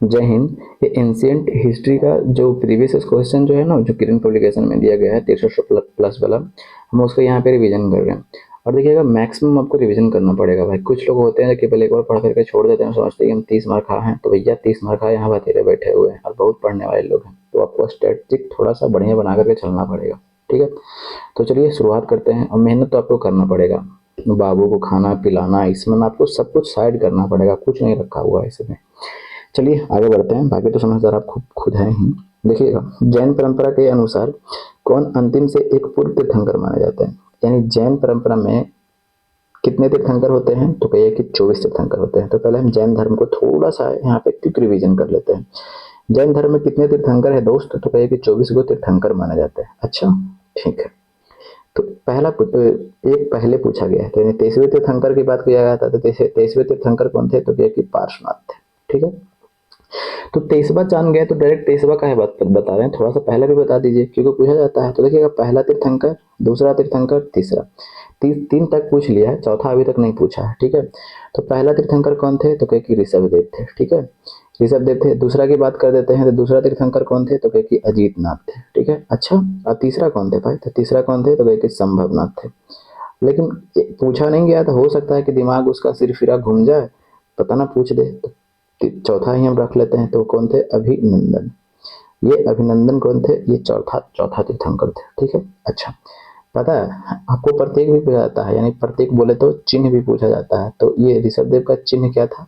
जय हिंद। ये ancient history का जो प्रीवियस क्वेश्चन जो है ना, जो किरण पब्लिकेशन में दिया गया है 6300 प्लस वाला, हम उसको यहाँ पे रिवीजन कर रहे हैं। और देखिएगा मैक्सिमम आपको रिवीजन करना पड़ेगा भाई। कुछ लोग होते हैं कि पहले एक बार पढ़ करके छोड़ देते हैं, समझते हैं कि हम 30 मार्क आए हैं, तो भैया 30 मार्क आए यहाँ बतेरे बैठे हुए हैं और बहुत पढ़ने वाले लोग हैं, तो आपको स्ट्रेटेजिक थोड़ा सा बढ़िया बना करके चलना पड़ेगा। ठीक है, तो चलिए शुरुआत करते हैं। और मेहनत तो आपको करना पड़ेगा, बाबू को खाना पिलाना, इसमें आपको सब कुछ साइड करना पड़ेगा, कुछ नहीं रखा हुआ है इसमें। चलिए आगे बढ़ते हैं, बाकी तो समझदार आप खुद हैं ही। देखिएगा, जैन परंपरा के अनुसार कौन अंतिम से एक पूर्व तीर्थंकर माने जाते हैं। यानी जैन परंपरा में कितने तीर्थंकर होते हैं, तो कहिए कि 24 तीर्थंकर होते हैं। तो पहले हम जैन धर्म को थोड़ा सा यहाँ पे क्विक रिवीजन कर लेते हैं। जैन धर्म में कितने तीर्थंकर है दोस्त, तो कहिए कि 24 गो तीर्थंकर माने जाते हैं। अच्छा, ठीक है। तो एक पहले पूछा गया है, तो यानी 23वें तीर्थंकर की बात किया गया था, तो 23वें तीर्थंकर कौन थे, तो कहिए कि पार्श्वनाथ थे। ठीक है, तो 23वां जान गए तो डायरेक्ट 23वां का है बात बता रहे हैं, थोड़ा सा पहले भी बता दीजिए क्योंकि पूछा जाता है। तो देखिएगा, पहला तीर्थंकर, दूसरा तीर्थंकर, तीसरा, तीन तक पूछ लिया है, चौथा अभी तक नहीं पूछा है। ठीक है, तो पहला तीर्थंकर कौन थे, तो कहे कि ऋषभ देव थे। ठीक है, ऋषभ देव थे। दूसरा की बात कर देते हैं, तो दूसरा तीर्थंकर कौन थे, तो कहे कि अजीत नाथ थे। ठीक है, अच्छा, और तीसरा कौन थे भाई, तो तीसरा कौन थे, तो कहे कि संभव नाथ थे। लेकिन पूछा नहीं गया, तो हो सकता है कि दिमाग उसका सिर फिरा घूम जाए, पता ना पूछ दे, तो चौथा ही हम रख लेते हैं। तो कौन थे, अभिनंदन। ये अभिनंदन कौन थे, ये चौथा चौथा तीर्थंकर थे। ठीक है, अच्छा, पता है आपको प्रतीक भी पूछा जाता है, यानी प्रतीक बोले तो चिन्ह भी पूछा जाता है। तो ये ऋषभ देव का चिन्ह क्या था,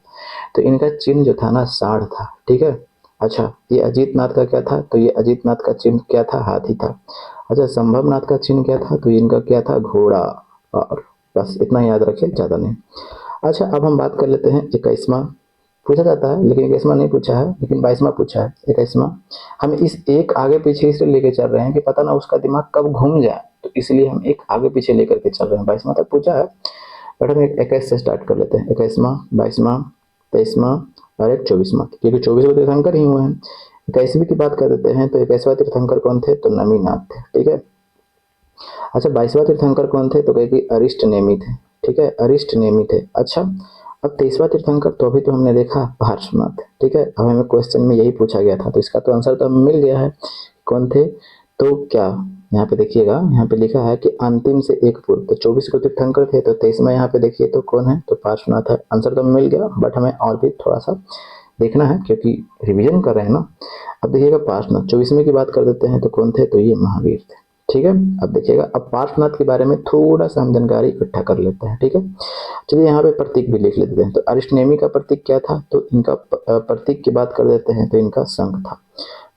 तो इनका चिन्ह जो था ना, साढ़ था। ठीक है, अच्छा, ये अजीत नाथ का क्या था, तो ये अजीत नाथ का चिन्ह क्या था, हाथी था। अच्छा, संभव नाथ का चिन्ह क्या था, तो इनका क्या था, घोड़ा। और बस इतना याद रखिए, ज़्यादा नहीं। अच्छा, अब हम बात कर लेते हैं 21वां। पूछा जाता है, लेकिन 21वां नहीं पूछा है, लेकिन 22वां पूछा है। 21वां हम इस एक आगे पीछे इसलिए लेके चल रहे हैं कि पता ना उसका दिमाग कब घूम जाए, तो इसलिए हम एक आगे पीछे लेकर के चल रहे हैं। 22वां तक पूछा है, बट हम 21 से स्टार्ट कर लेते हैं। 21वां, 22वां, 23वां और एक 24वां, क्योंकि 24 तीर्थंकर ही हुए हैं। 21वीं की बात कर देते हैं, तो 21वां तीर्थंकर कौन थे, तो नमीनाथ थे। ठीक है, अच्छा, 22वां तीर्थंकर कौन थे, तो कहे कि अरिष्ट नेमि थे। ठीक है, अरिष्ट नेमि थे। अच्छा, अब 23वां तीर्थंकर तो अभी तो हमने देखा पार्श्वनाथ। ठीक है, अब हमें क्वेश्चन में यही पूछा गया था, तो इसका तो आंसर तो हमें मिल गया है, कौन थे। तो क्या यहाँ पे देखिएगा, यहाँ पे लिखा है कि अंतिम से एक पूर्व, तो 24 को तीर्थंकर थे, तो 23वां यहाँ पे देखिए तो कौन है, तो पार्श्वनाथ है। आंसर तो मिल गया, बट हमें और भी थोड़ा सा देखना है क्योंकि रिवीजन कर रहे हैं ना। अब देखिएगा, पार्श्वनाथ 24वें की बात कर देते हैं, तो कौन थे, तो ये महावीर थे। ठीक है, अब देखिएगा, अब पार्श्वनाथ के बारे में थोड़ा सा हम जानकारी इकट्ठा कर लेते हैं। ठीक है, चलिए यहाँ पे प्रतीक भी लिख लेते हैं। तो अरिष्टनेमी का प्रतीक क्या था, तो इनका प्रतीक की बात कर देते हैं, तो इनका शंख था।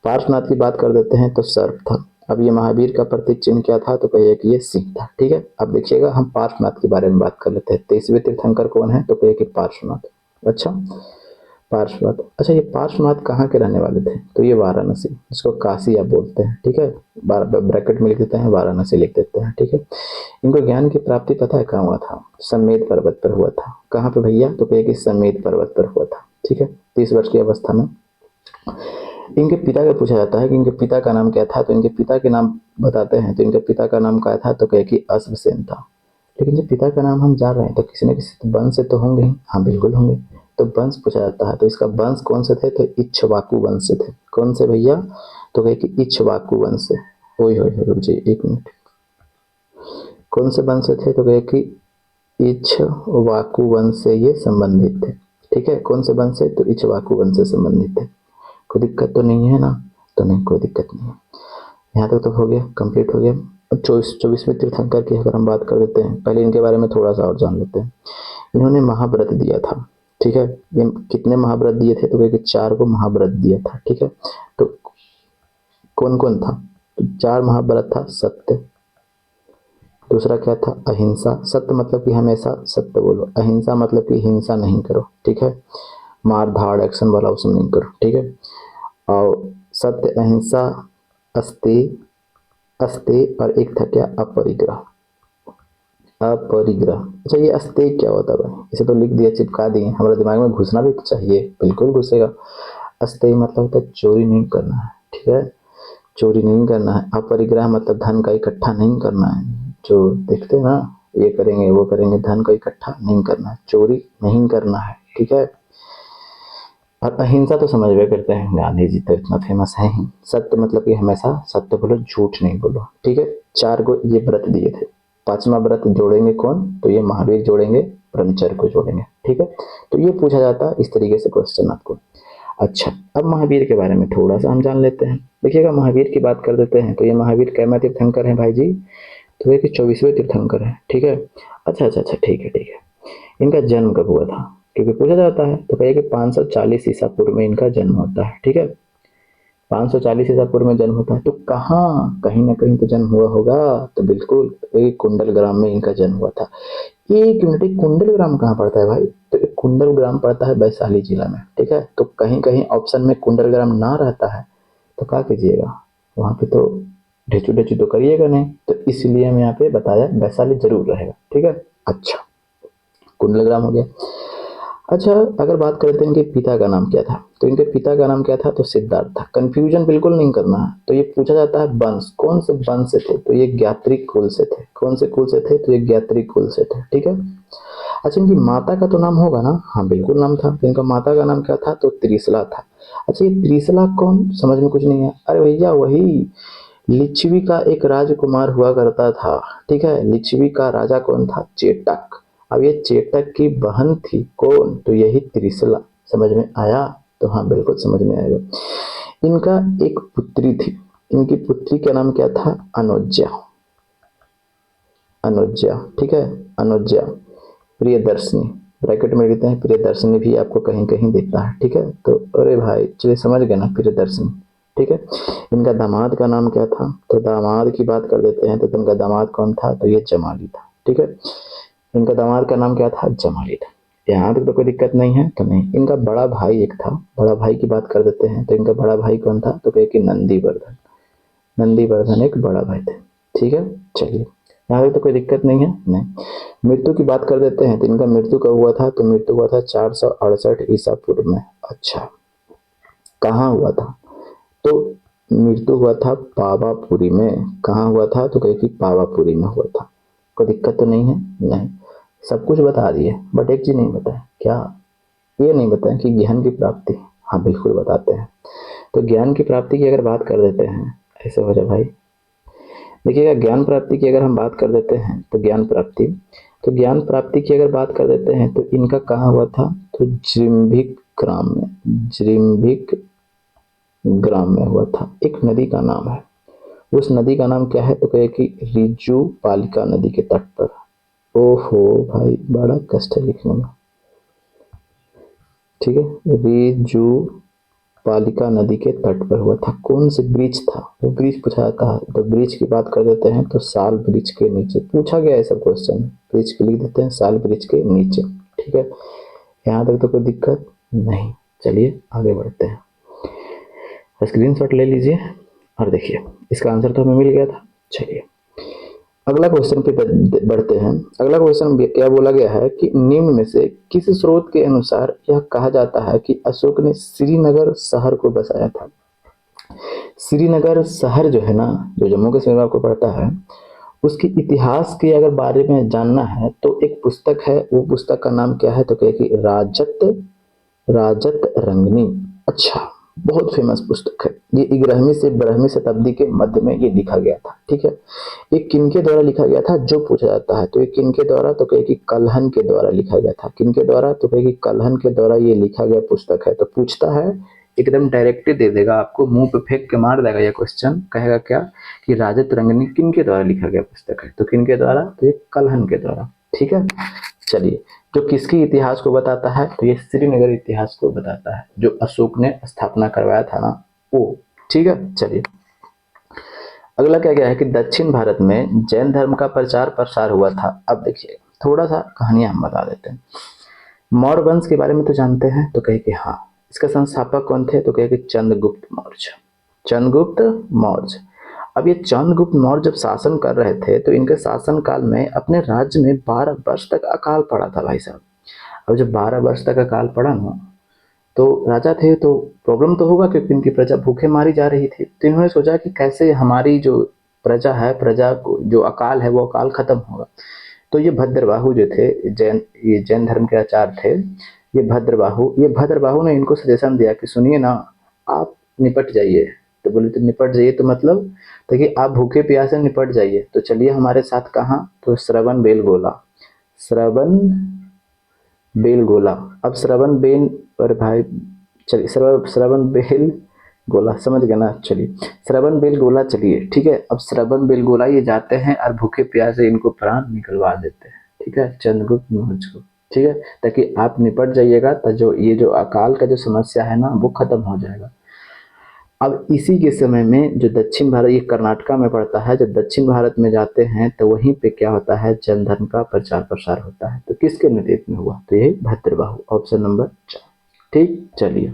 पार्श्वनाथ की बात कर देते हैं, तो सर्प था। अब ये महावीर का प्रतीक चिन्ह क्या था, तो कहिए कि ये सिंह था। ठीक है, अब देखिएगा, हम पार्श्वनाथ के बारे में बात कर लेते हैं। 23वें तीर्थंकर कौन है, तो कहिए कि पार्श्वनाथ। अच्छा, पार्श्वनाथ। अच्छा, ये पार्श्वनाथ कहाँ के रहने वाले थे, तो ये वाराणसी, जिसको काशी आप बोलते हैं। ठीक है, ब्रैकेट में लिख देते हैं, वाराणसी लिख देते हैं। ठीक है, इनको ज्ञान की प्राप्ति पता है कहाँ हुआ था, समेत पर्वत पर हुआ था। कहाँ पे भैया, तो कहे कि समेत पर्वत पर हुआ था। ठीक है, 30 वर्ष की अवस्था में। इनके पिता का पूछा जाता है कि इनके पिता का नाम क्या था, तो इनके पिता के नाम बताते हैं। तो इनके पिता का नाम क्या था, तो कहे कि अश्वसेन था। लेकिन जब पिता का नाम हम जान रहे हैं, तो किसी न किसी वंश से तो होंगे ही। हाँ, बिल्कुल होंगे। तो वंश पूछा जाता है, तो इसका वंश कौन से थे, तो इक्ष्वाकु वंश से थे। कौन से भैया, तो कहे कि इक्ष्वाकु वंश से। ओए होए, रुक जाइए 1 मिनट। कौन से वंश से थे, तो कहे कि इक्ष्वाकु वंश से ये संबंधित थे। ठीक है, कौन से वंश से, तो इक्ष्वाकु वंश से संबंधित थे। कोई दिक्कत तो नहीं है ना, तो नहीं, कोई दिक्कत नहीं है। यहाँ तक तो हो गया, कंप्लीट हो गया। अब 24वें तीर्थंकर की अगर हम बात कर देते हैं, पहले इनके बारे में थोड़ा सा और जान लेते हैं। इन्होंने महाव्रत दिया था। ठीक है, ये कितने महाव्रत दिए थे, तो कहे कि 4 को महाव्रत दिया था। ठीक है, तो कौन कौन था, तो 4 महाव्रत था। सत्य, दूसरा क्या था, अहिंसा। सत्य मतलब कि हमेशा सत्य बोलो, अहिंसा मतलब कि हिंसा नहीं करो। ठीक है, मार धाड़ एक्शन वाला उसमें नहीं करो। ठीक है, और सत्य, अहिंसा, अस्ति, अस्ति और एक था क्या, अपरिग्रह। अपरिग्रह। अच्छा, ये अस्तेय क्या होता है भाई, इसे तो लिख दिया, चिपका दिए, हमारे दिमाग में घुसना भी तो चाहिए, बिल्कुल घुसेगा। अस्तेय मतलब होता है चोरी नहीं करना है। ठीक है, चोरी नहीं करना है। अपरिग्रह मतलब धन का इकट्ठा नहीं करना है। जो देखते हैं ना, ये करेंगे वो करेंगे, धन को इकट्ठा नहीं करना है, चोरी नहीं करना है। ठीक है, और अहिंसा तो समझ में करते हैं, गांधी जी तो इतना फेमस है ही। सत्य मतलब कि हमेशा सत्य बोलो, झूठ नहीं बोलो, ठीक है। 4 को ये व्रत दिए थे। 5वां व्रत जोड़ेंगे कौन, तो ये महावीर जोड़ेंगे, ब्रह्मचर्य को जोड़ेंगे, ठीक है। तो ये पूछा जाता है इस तरीके से क्वेश्चन आपको। अच्छा, अब महावीर के बारे में थोड़ा सा हम जान लेते हैं। देखिएगा, महावीर की बात कर देते हैं तो ये महावीर कैमा तीर्थंकर है भाई जी, तो ये कि 24वें तीर्थंकर है, ठीक है। अच्छा, ठीक है, ठीक है। इनका जन्म कब हुआ था, क्योंकि पूछा जाता है, तो कहिए कि 540 ईसा पूर्व में इनका जन्म होता है, ठीक है। 540 ईसा पूर्व में जन्म होता है, तो कहाँ, कहीं ना कहीं तो जन्म हुआ होगा। तो बिल्कुल, एक कुंडल ग्राम में इनका जन्म हुआ था। एक मिनट, एक कुंडल ग्राम कहाँ पड़ता है भाई, तो एक कुंडल ग्राम पड़ता है वैशाली जिला में, ठीक है। तो कहीं कहीं ऑप्शन में कुंडल ग्राम ना रहता है तो क्या कीजिएगा, वहां पे तो ढेचू ढेचू तो करिएगा नहीं, तो इसलिए हम यहाँ पे बताया वैशाली जरूर रहेगा, ठीक है। अच्छा, कुंडल ग्राम हो गया। अच्छा, अगर बात करते हैं इनके पिता का नाम क्या था, तो इनके पिता का नाम क्या था, तो सिद्धार्थ था। कंफ्यूजन बिल्कुल नहीं करना है। तो ये पूछा जाता है वंश, कौन से वंश से थे, तो ये ज्ञात्रिक कुल से थे। कौन से कुल से थे, तो ये ज्ञात्रिक कुल से थे, ठीक है। अच्छा, इनकी माता का तो नाम होगा ना, हाँ बिल्कुल नाम था। इनका माता का नाम क्या था, तो त्रिशला था। अच्छा, ये त्रिशला कौन, समझ में कुछ नहीं है। अरे भैया, वही लिच्छवी का एक राजकुमार हुआ करता था, ठीक है। लिच्छवी का राजा कौन था, चेटक। अब ये चेटक की बहन थी कौन, तो यही त्रिशला। समझ में आया, तो हाँ बिल्कुल समझ में आएगा। इनका एक पुत्री थी, इनकी पुत्री का नाम क्या था, अनुज्जा। अनुज्जा, ठीक है, अनुज्जा। प्रियदर्शनी, ब्रैकेट में लिखते हैं प्रियदर्शनी, भी आपको कहीं कहीं दिखता है, ठीक है। तो अरे भाई चलिए, समझ गए ना, प्रियदर्शनी, ठीक है। इनका दामाद का नाम क्या था, तो दामाद की बात कर देते हैं, तो इनका दामाद कौन था, तो ये जमाली था, ठीक है। इनका दामाद का नाम क्या था, जमाली था। यहाँ तक तो कोई दिक्कत नहीं है, तो नहीं। इनका बड़ा भाई एक था, बड़ा भाई की बात कर देते हैं, तो इनका बड़ा भाई कौन था, तो कहे कि नंदीवर्धन। नंदीवर्धन एक बड़ा भाई थे, ठीक है। चलिए, यहाँ तक तो कोई दिक्कत नहीं है, नहीं। मृत्यु की बात कर देते हैं, तो इनका मृत्यु कब हुआ था, तो मृत्यु हुआ था 468 ईसा पूर्व में। अच्छा, कहाँ हुआ था, तो मृत्यु हुआ था पावापुरी में। कहाँ हुआ था, तो कहे कि पावापुरी में हुआ था। कोई दिक्कत तो नहीं है, नहीं। सब कुछ बता दिए, बट एक चीज नहीं बताया, क्या, ये नहीं बताया कि ज्ञान की प्राप्ति। हाँ बिल्कुल बताते हैं। तो ज्ञान की प्राप्ति की अगर बात कर देते हैं, ऐसे हो जाए भाई। देखिएगा, ज्ञान प्राप्ति की अगर हम बात कर देते हैं, तो ज्ञान प्राप्ति, तो ज्ञान प्राप्ति की अगर बात कर देते हैं, तो इनका कहाँ हुआ था, तो जृंभिक ग्राम में। जृंभिक ग्राम में हुआ था। एक नदी का नाम है, उस नदी का नाम क्या है, तो कहे कि रिजू पालिका नदी के तट पर। ओहो भाई, बड़ा कष्ट है लिखने में, ठीक है। रिजू पालिका नदी के तट पर हुआ था। कौन से ब्रिज था, वो ब्रिज पूछा जाता है। तो ब्रिज की बात कर देते हैं, तो साल ब्रिज के नीचे पूछा गया है सब क्वेश्चन। ब्रिज के लिख देते हैं साल ब्रिज के नीचे, ठीक है। यहाँ तक तो कोई दिक्कत नहीं। चलिए आगे बढ़ते हैं, स्क्रीनशॉट ले लीजिए और देखिए, इसका आंसर तो हमें मिल गया था। चलिए अगला क्वेश्चन पे बढ़ते हैं। अगला क्वेश्चन क्या बोला गया है कि निम्न में से किस स्रोत के अनुसार यह कहा जाता है कि अशोक ने श्रीनगर शहर को बसाया था। श्रीनगर शहर जो है ना, जो जम्मू कश्मीर में आपको पड़ता है, उसके इतिहास के अगर बारे में जानना है, तो एक पुस्तक है, वो पुस्तक का नाम क्या है, तो क्या कि राजत, राजत रंगनी। अच्छा, बहुत फेमस पुस्तक है ये। 11वीं से 12वीं शताब्दी के मध्य में ये लिखा गया था, ठीक है। ये किनके द्वारा लिखा गया था, जो पूछा जाता है, तो ये किनके द्वारा, तो कहे कि कल्हन के द्वारा लिखा गया था। किनके द्वारा, तो कहे कि कल्हन के द्वारा ये लिखा गया पुस्तक है। तो पूछता है, एकदम डायरेक्ट दे देगा आपको, मुंह पे फेंक के मार देगा ये क्वेश्चन। कहेगा क्या कि राजत रंगनी किनके द्वारा लिखा गया पुस्तक है, तो किनके द्वारा, तो ये कल्हन के द्वारा, ठीक है। चलिए, जो किसके इतिहास को बताता है, तो ये श्रीनगर इतिहास को बताता है, जो अशोक ने स्थापना करवाया था ना, वो, ठीक है। चलिए अगला क्या गया है कि दक्षिण भारत में जैन धर्म का प्रचार प्रसार हुआ था। अब देखिए, थोड़ा सा कहानियां हम बता देते हैं। मौर्य वंश के बारे में तो जानते हैं, तो कहे कि हाँ। इसका संस्थापक कौन थे, तो कहे कि चंद्रगुप्त मौर्य। चंद्रगुप्त मौर्य। अब ये चंद्रगुप्त मौर्य जब शासन कर रहे थे, तो इनके शासन काल में अपने राज्य में 12 वर्ष तक अकाल पड़ा था भाई साहब। अब जब 12 वर्ष तक अकाल पड़ा ना, तो राजा थे तो प्रॉब्लम तो होगा, क्योंकि इनकी प्रजा भूखे मारी जा रही थी। तो इन्होंने सोचा कि कैसे हमारी जो प्रजा है, प्रजा को जो अकाल है, वो अकाल खत्म होगा। तो ये भद्रबाहु जो थे, जैन, ये जैन धर्म के आचार्य थे, ये भद्रबाहु ने इनको सजेशन दिया कि सुनिए ना, आप निपट जाइए। तो बोले तो निपट जाइए तो मतलब, तो कि आप भूखे प्यासे निपट जाइए, तो चलिए हमारे साथ कहाँ, तो श्रवण बेलगोला। श्रवण बेलगोला। अब श्रवण बेल पर भाई, चलिए श्रवण बेल गोला समझ गए ना। चलिए श्रवण बेलगोला चलिए, ठीक है। अब श्रवण बेलगोला ये जाते हैं और भूखे प्यासे इनको प्राण निकलवा देते हैं, ठीक है, चंद्रगुप्त मौर्य को, ठीक है, ताकि आप निपट जाइएगा, तो जो ये जो अकाल का जो समस्या है ना वो खत्म हो जाएगा। अब इसी के समय में जो दक्षिण भारत, ये कर्नाटका में पड़ता है, जब दक्षिण भारत में जाते हैं तो वहीं पे क्या होता है, जन धर्म का प्रचार प्रसार होता है। तो किसके नेतृत्व में हुआ, तो यही भद्रबाहु, ऑप्शन नंबर 4। ठीक, चलिए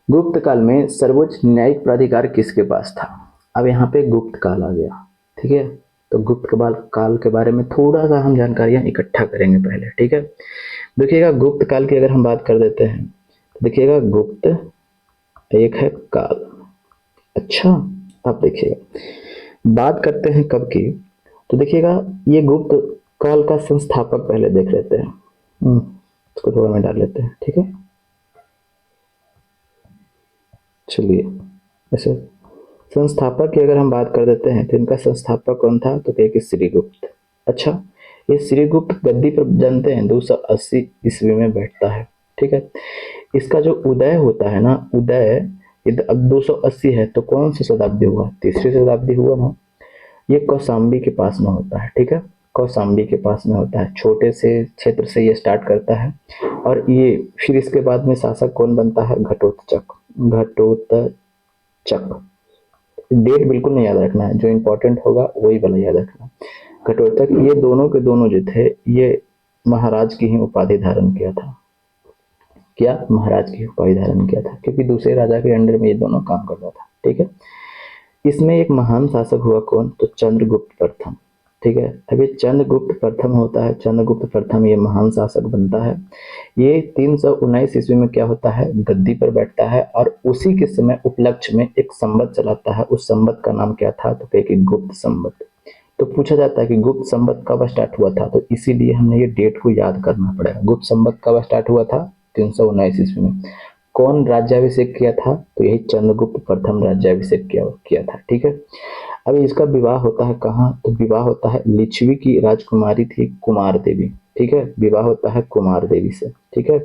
गुप्त काल में सर्वोच्च न्यायिक प्राधिकार किसके पास था। अब यहाँ पे गुप्त काल आ गया, ठीक है। तो गुप्त काल के बारे में थोड़ा सा हम जानकारियां इकट्ठा करेंगे पहले, ठीक है। देखिएगा गुप्त काल की अगर हम बात कर देते हैं, तो देखिएगा गुप्त एक है काल। अच्छा, अब देखिएगा बात करते हैं कब की, तो देखिएगा ये गुप्त काल का संस्थापक पहले देख लेते हैं। इसको थोड़ा में डाल लेते हैं, ठीक है। चलिए ऐसे संस्थापक की अगर हम बात कर देते हैं, तो इनका संस्थापक कौन था, तो कहे कि श्रीगुप्त। अच्छा, ये श्रीगुप्त गद्दी पर जानते हैं 280 ईस्वी में बैठता है, ठीक है। इसका जो उदय होता है ना, उदय अब 280 है तो कौन सी शताब्दी हुआ, तीसरी शताब्दी हुआ ना। ये कौशाम्बी के पास में होता है, ठीक है, कौशाम्बी के पास में होता है। छोटे से क्षेत्र से ये स्टार्ट करता है, और ये फिर इसके बाद में शासक कौन बनता है, घटोत्कच। घटोत्कच, डेट बिल्कुल नहीं याद रखना है, जो इंपॉर्टेंट होगा वही वाला याद रखना। घटोत्कच, ये दोनों के दोनों जो थे, ये महाराज की ही उपाधि धारण किया था। क्या, महाराज की उपाधि धारण किया था, क्योंकि दूसरे राजा के अंडर में ये दोनों काम करता था, ठीक है। इसमें एक महान शासक हुआ कौन, तो चंद्रगुप्त प्रथम, ठीक है। अब ये चंद्रगुप्त प्रथम होता है, चंद्रगुप्त प्रथम ये महान शासक बनता है। ये 319 ईस्वी में क्या होता है, गद्दी पर बैठता है, और उसी के समय उपलक्ष्य में एक संवत चलाता है। उस संवत का नाम क्या था, तो कहे कि गुप्त संवत। तो पूछा जाता है कि गुप्त संवत कब स्टार्ट हुआ था, तो इसीलिए हमने ये डेट को याद करना पड़ेगा। गुप्त संवत कब स्टार्ट हुआ था, 319 ईस्वी में। कौन राज्याभिषेक किया था, तो यही चंद्रगुप्त प्रथम राज्याभिषेक किया था, ठीक है। अब इसका विवाह होता है कहाँ, तो विवाह होता है, लिच्छवी की राजकुमारी थी कुमार देवी, ठीक है। विवाह होता है कुमार देवी से, ठीक है।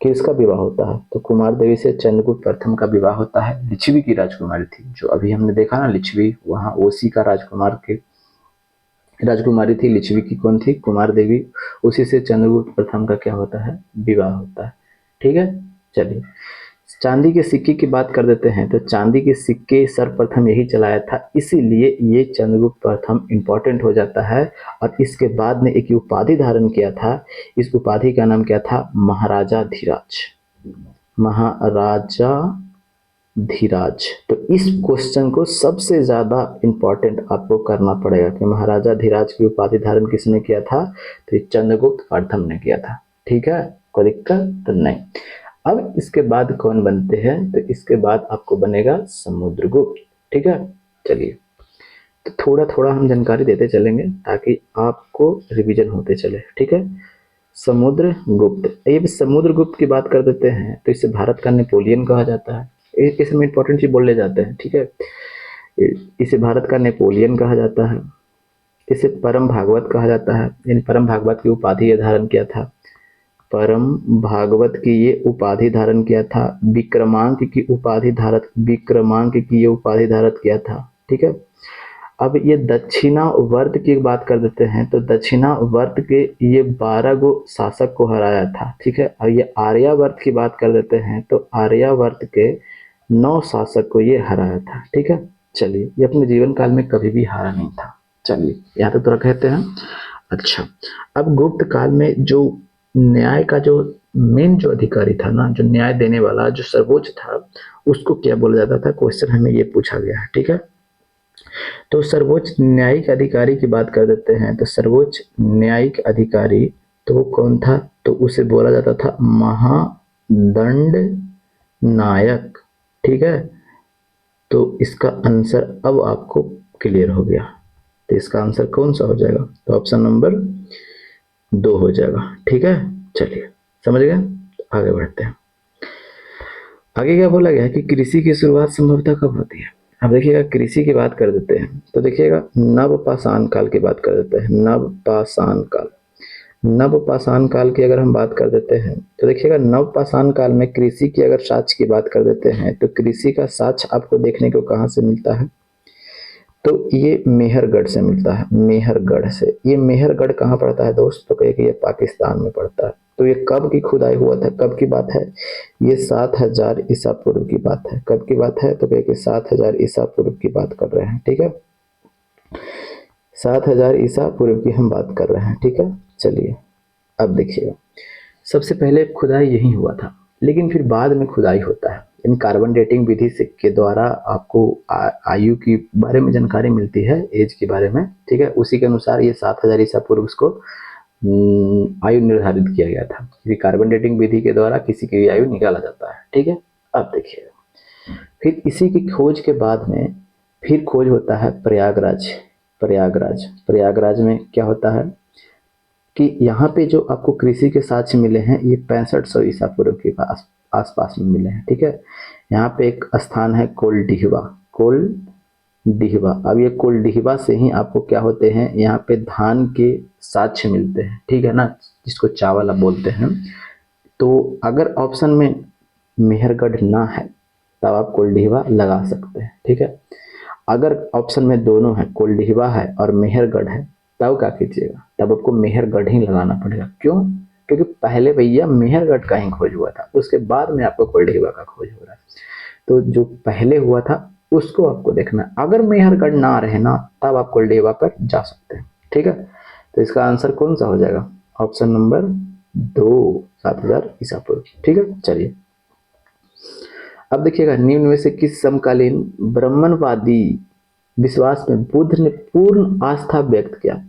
किसका विवाह होता है, तो कुमार देवी से चंद्रगुप्त प्रथम का विवाह होता है। लिच्छवी की राजकुमारी थी, जो अभी हमने देखा ना लिच्छवी, वहां ओसी का राजकुमारी थी। लिच्छवी की कौन थी, कुमार देवी। उसी से चंद्रगुप्त प्रथम का क्या होता है, विवाह होता है, ठीक है। चलिए चांदी के सिक्के की बात कर देते हैं, तो चांदी के सिक्के सर्वप्रथम यही चलाया था, इसीलिए ये चंद्रगुप्त प्रथम इंपॉर्टेंट हो जाता है। और इसके बाद में एक उपाधि धारण किया था, इस उपाधि का नाम क्या था, महाराजा धीराज। महाराजा धीराज। तो इस क्वेश्चन को सबसे ज्यादा इंपॉर्टेंट आपको करना पड़ेगा कि महाराजा धीराज की उपाधि धारण किसने किया था, तो ये चंद्रगुप्त प्रथम ने किया था, ठीक है, कोई दिक्कत तो नहीं। अब इसके बाद कौन बनते हैं, तो इसके बाद आपको बनेगा समुद्रगुप्त, ठीक है। चलिए तो थोड़ा थोड़ा हम जानकारी देते चलेंगे ताकि आपको रिवीजन होते चले, ठीक है। समुद्रगुप्त, ये समुद्रगुप्त की बात कर देते हैं, तो इसे भारत का नेपोलियन कहा जाता है। इसमें इंपॉर्टेंट चीज बोलने जाते हैं, ठीक है। इसे भारत का नेपोलियन कहा जाता है। इसे परम भागवत कहा जाता है, यानी परम भागवत की उपाधि ये धारण किया था। परम भागवत की ये उपाधि धारण किया था। विक्रमांक की ये उपाधि धारण किया था, ठीक है। अब ये दक्षिणावर्त की बात कर देते हैं, तो दक्षिणावर्त के ये 12 गो शासक को हराया था, ठीक है। और ये आर्यावर्त की बात कर देते हैं, तो आर्यावर्त के 9 शासक को ये हराया था, ठीक है। चलिए ये अपने जीवन काल में कभी भी हारा नहीं था। चलिए यहाँ तक तो कहते हैं। अच्छा, अब गुप्त काल में जो न्याय का जो मेन जो अधिकारी था ना, जो न्याय देने वाला जो सर्वोच्च था, उसको क्या बोला जाता था, क्वेश्चन हमें ये पूछा गया है, ठीक है। तो सर्वोच्च न्यायिक अधिकारी की बात कर देते हैं, तो सर्वोच्च न्यायिक अधिकारी तो वो कौन था, तो उसे बोला जाता था महादंड नायक, ठीक है। तो इसका आंसर अब आपको क्लियर हो गया, तो इसका आंसर कौन सा हो जाएगा, तो ऑप्शन नंबर 2 हो जाएगा, ठीक है। चलिए समझ गए? आगे बढ़ते हैं। आगे क्या बोला गया है कि कृषि की शुरुआत संभवतः कब होती है। अब देखिएगा कृषि की बात कर देते हैं तो देखिएगा नवपाषाण काल की बात कर देते हैं। नवपाषाण काल, नवपाषाण काल की अगर हम बात कर देते हैं तो देखिएगा नवपाषाण काल में कृषि की अगर साक्ष्य की बात कर देते हैं तो कृषि का साक्ष्य आपको देखने को कहाँ से मिलता है, तो ये मेहरगढ़ से मिलता है। मेहरगढ़ से, ये मेहरगढ़ कहाँ पड़ता है दोस्त, तो कहे कि ये पाकिस्तान में पड़ता है। तो ये कब की खुदाई हुआ था, कब की बात है, ये 7000 ईसा पूर्व की बात है। कब की बात है, तो कहे कि 7000 ईसा पूर्व की बात कर रहे हैं। ठीक है, 7000 ईसा पूर्व की हम बात कर रहे हैं। ठीक है, चलिए अब देखिएगा सबसे पहले खुदाई यही हुआ था, लेकिन फिर बाद में खुदाई होता है। इन कार्बन डेटिंग विधि से के द्वारा आपको आयु की बारे में जानकारी मिलती है, एज के बारे में। ठीक है, उसी के अनुसार ये 7000 ईसा पूर्व उसको आयु निर्धारित किया गया था। कार्बन डेटिंग विधि के द्वारा किसी की भी आयु निकाला जाता है। ठीक है, अब देखिए फिर इसी की खोज के बाद में फिर खोज होता है प्रयागराज। प्रयागराज, प्रयागराज में क्या होता है कि यहाँ पे जो आपको कृषि के साक्ष्य मिले हैं ये 6500 ईसा पूर्व के आसपास में मिले हैं। ठीक है, यहाँ पे एक स्थान है कोलडिहवा। कोलडिहवा, अब ये कोलडिहवा से ही आपको क्या होते हैं, यहाँ पे धान के साक्ष्य मिलते हैं। ठीक है ना, जिसको चावल आप बोलते हैं। तो अगर ऑप्शन में मेहरगढ़ ना है तब आप कोलडिहवा लगा सकते हैं। ठीक है, अगर ऑप्शन में दोनों है, कोलडिहवा है और मेहरगढ़ है, तब क्या कीजिएगा, तब आपको मेहरगढ़ ही लगाना पड़ेगा। क्यों, क्योंकि पहले भैया मेहरगढ़ का ही खोज हुआ था, उसके बाद में आपको कोलडिहवा का खोज हो रहा है। तो जो पहले हुआ था उसको आपको देखना है। अगर मेहरगढ़ ना रहे ना तब आप कोलडिहवा पर जा सकते हैं। ठीक है, तो इसका आंसर कौन सा हो जाएगा, ऑप्शन नंबर 2, 7000 ईसा पूर्व। ठीक है, चलिए अब देखिएगा निम्न में से किस समकालीन ब्राह्मणवादी विश्वास में बुद्ध ने पूर्ण आस्था व्यक्त किया।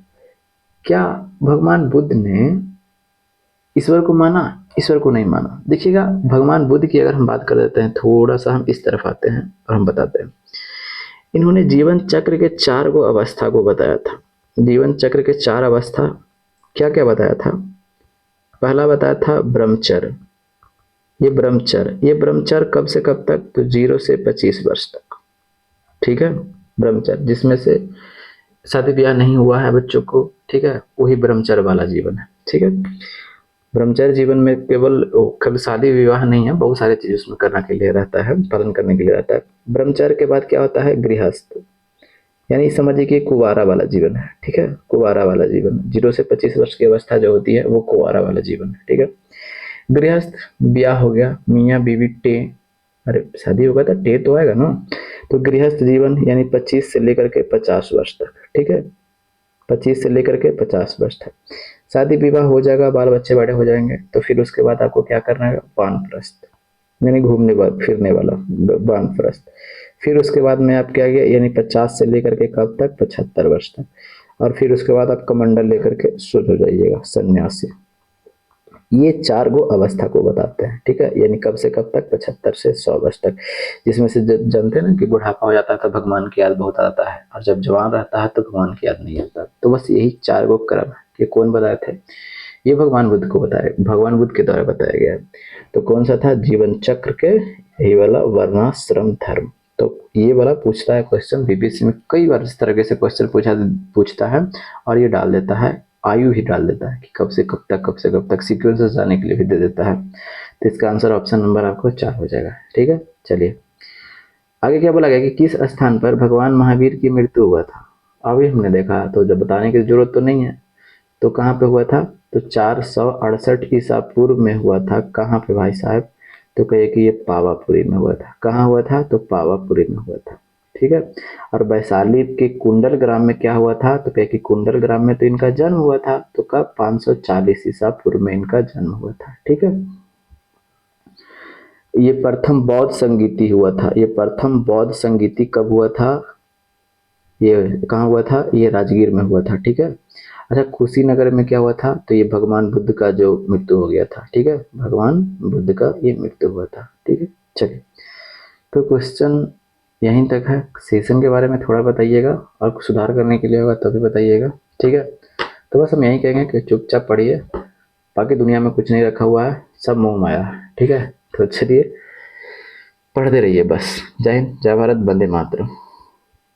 क्या भगवान बुद्ध ने ईश्वर को माना, ईश्वर को नहीं माना। देखिएगा भगवान बुद्ध की अगर हम बात कर देते हैं, थोड़ा सा हम इस तरफ आते हैं और हम बताते हैं, इन्होंने जीवन चक्र के 4 गो अवस्था को बताया था। जीवन चक्र के 4 अवस्था क्या क्या बताया था। पहला बताया था ब्रह्मचर्य। ये ब्रह्मचर्य कब से कब तक, तो 0 से 25 वर्ष तक। ठीक है, ब्रह्मचर्य जिसमें से शादी ब्याह नहीं हुआ है बच्चों को। ठीक है, वही ब्रह्मचर्य वाला जीवन है। ठीक है, ब्रह्मचर्य जीवन में केवल कभी शादी विवाह नहीं है, बहुत सारे चीज उसमें करने के लिए रहता है, पालन करने के लिए रहता है। ब्रह्मचर्य के बाद क्या होता है, गृहस्थ, यानी समझिए कि कुवारा वाला जीवन है। ठीक है, कुवारा वाला जीवन, 0 से 25 वर्ष की अवस्था जो होती है वो कुवारा वाला जीवन है। ठीक है, गृहस्थ, ब्याह हो गया, मियाँ बीवी टे, अरे शादी होगा तो टे तो आएगा ना। तो गृहस्थ जीवन यानी 25 से लेकर के 50 वर्ष तक। ठीक है, 25 से लेकर के 50 वर्ष तक शादी विवाह हो जाएगा, बाल बच्चे बड़े हो जाएंगे, तो फिर उसके बाद आपको क्या करना है, वानप्रस्थ, यानी घूमने फिरने वाला वानप्रस्थ। फिर उसके बाद में आप क्या गया, यानी 50 से लेकर के कब तक, 75 वर्ष तक। और फिर उसके बाद आप कमंडल लेकर के शुद्ध हो जाइएगा, सन्यासी। ये 4 गो अवस्था को बताते हैं। ठीक है, यानी कब से कब तक, 75 से 100 वर्ष तक। जिसमें से जानते हैं ना कि बुढ़ापा हो जाता है तो भगवान की याद बहुत आता है, और जब जवान रहता है तो भगवान की याद नहीं आता। तो बस यही 4 गो क्रम है। ये कौन बताए थे, ये भगवान बुद्ध को बताया, भगवान बुद्ध के द्वारा बताया गया है। तो कौन सा था, जीवन चक्र के यही वाला वर्णाश्रम धर्म। तो ये वाला पूछता है क्वेश्चन, बीबीसी में कई बार इस तरह से क्वेश्चन पूछता है, और ये डाल देता है, आयु ही डाल देता है कि कब से कब तक, कब से कब तक, सीक्वेंसेस जाने के लिए भी दे देता है। तो इसका आंसर ऑप्शन नंबर आपको 4 हो जाएगा। ठीक है, चलिए आगे क्या बोला गया कि किस स्थान पर भगवान महावीर की मृत्यु हुआ था। अभी हमने देखा, तो जब बताने की जरूरत तो नहीं है। तो कहाँ पे हुआ था, तो 468 ईसा पूर्व में हुआ था। कहाँ पे भाई साहब, तो कहे कि ये पावापुरी में हुआ था। कहाँ हुआ था, तो पावापुरी में हुआ था। ठीक है, और वैशाली के कुंडल ग्राम में क्या हुआ था, तो कहे कि कुंडल ग्राम में तो इनका जन्म हुआ था। तो कब, 540 ईसा पूर्व में इनका जन्म हुआ था। ठीक है, ये प्रथम बौद्ध संगीति हुआ था। ये प्रथम बौद्ध संगीति कब हुआ था, ये कहाँ हुआ था, ये राजगीर में हुआ था। ठीक है, अच्छा कुशीनगर में क्या हुआ था, तो ये भगवान बुद्ध का जो मृत्यु हो गया था। ठीक है, भगवान बुद्ध का ये मृत्यु हुआ था। ठीक है, चलिए तो क्वेश्चन यहीं तक है। सेशन के बारे में थोड़ा बताइएगा, और कुछ सुधार करने के लिए होगा तो भी बताइएगा। ठीक है, तो बस हम यही कहेंगे कि चुपचाप पढ़िए, बाकी दुनिया में कुछ नहीं रखा हुआ है, सब मोह माया है, ठीक है। तो चलिए पढ़ते रहिए बस। जय हिंद, जय भारत, वंदे मातरम।